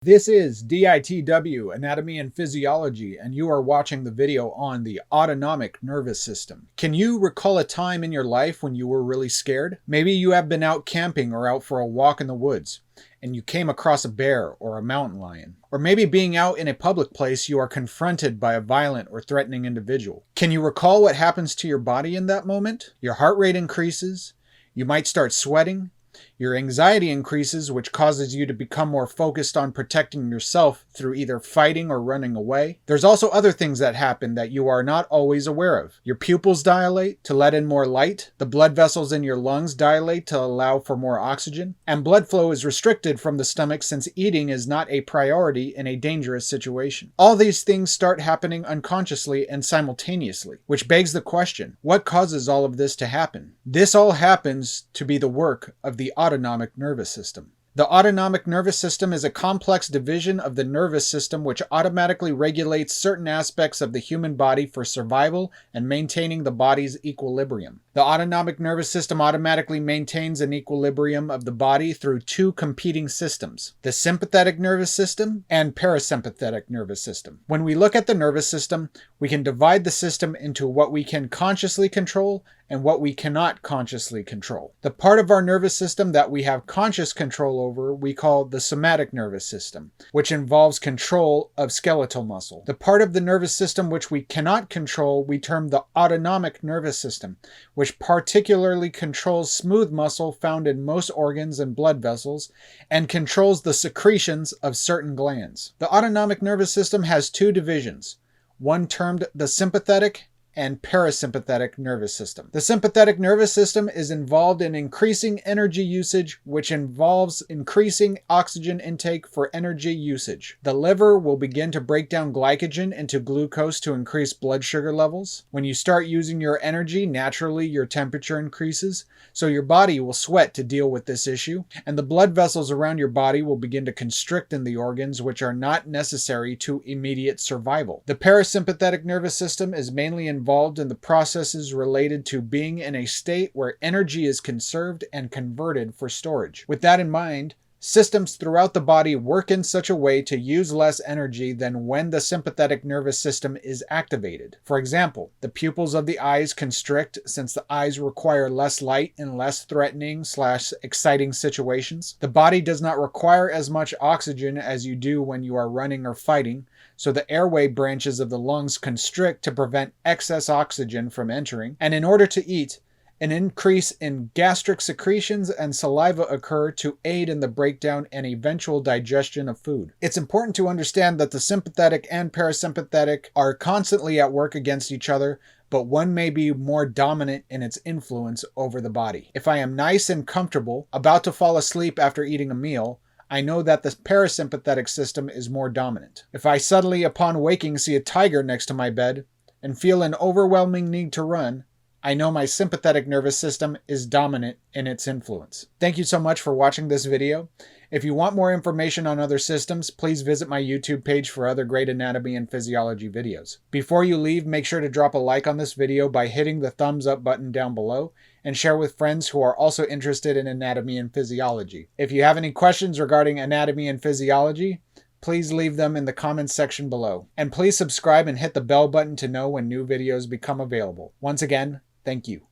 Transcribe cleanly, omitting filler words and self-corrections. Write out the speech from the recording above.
This is DITW, Anatomy and Physiology, and you are watching the video on the autonomic nervous system. Can you recall a time in your life when you were really scared? Maybe you have been out camping or out for a walk in the woods, and you came across a bear or a mountain lion. Or maybe being out in a public place, you are confronted by a violent or threatening individual. Can you recall what happens to your body in that moment? Your heart rate increases, you might start sweating, your anxiety increases, which causes you to become more focused on protecting yourself through either fighting or running away. There's also other things that happen that you are not always aware of. Your pupils dilate to let in more light, the blood vessels in your lungs dilate to allow for more oxygen, and blood flow is restricted from the stomach since eating is not a priority in a dangerous situation. All these things start happening unconsciously and simultaneously, which begs the question, what causes all of this to happen? This all happens to be the work of the autonomic nervous system. The autonomic nervous system is a complex division of the nervous system which automatically regulates certain aspects of the human body for survival and maintaining the body's equilibrium. The autonomic nervous system automatically maintains an equilibrium of the body through two competing systems, the sympathetic nervous system and parasympathetic nervous system. When we look at the nervous system, we can divide the system into what we can consciously control and what we cannot consciously control. The part of our nervous system that we have conscious control over we call the somatic nervous system, which involves control of skeletal muscle. The part of the nervous system which we cannot control we term the autonomic nervous system, which particularly controls smooth muscle found in most organs and blood vessels and controls the secretions of certain glands. The autonomic nervous system has two divisions, one termed the sympathetic and parasympathetic nervous system. The sympathetic nervous system is involved in increasing energy usage, which involves increasing oxygen intake for energy usage. The liver will begin to break down glycogen into glucose to increase blood sugar levels. When you start using your energy, naturally your temperature increases, so your body will sweat to deal with this issue, and the blood vessels around your body will begin to constrict in the organs which are not necessary to immediate survival. The parasympathetic nervous system is mainly involved in the processes related to being in a state where energy is conserved and converted for storage. With that in mind, systems throughout the body work in such a way to use less energy than when the sympathetic nervous system is activated. For example, the pupils of the eyes constrict since the eyes require less light in less threatening/exciting situations. The body does not require as much oxygen as you do when you are running or fighting, so the airway branches of the lungs constrict to prevent excess oxygen from entering, and in order to eat, an increase in gastric secretions and saliva occur to aid in the breakdown and eventual digestion of food. It's important to understand that the sympathetic and parasympathetic are constantly at work against each other, but one may be more dominant in its influence over the body. If I am nice and comfortable, about to fall asleep after eating a meal, I know that the parasympathetic system is more dominant. If I suddenly upon waking see a tiger next to my bed and feel an overwhelming need to run, I know my sympathetic nervous system is dominant in its influence. Thank you so much for watching this video. If you want more information on other systems, please visit my YouTube page for other great anatomy and physiology videos. Before you leave, make sure to drop a like on this video by hitting the thumbs up button down below and share with friends who are also interested in anatomy and physiology. If you have any questions regarding anatomy and physiology, please leave them in the comments section below. And please subscribe and hit the bell button to know when new videos become available. Once again, thank you.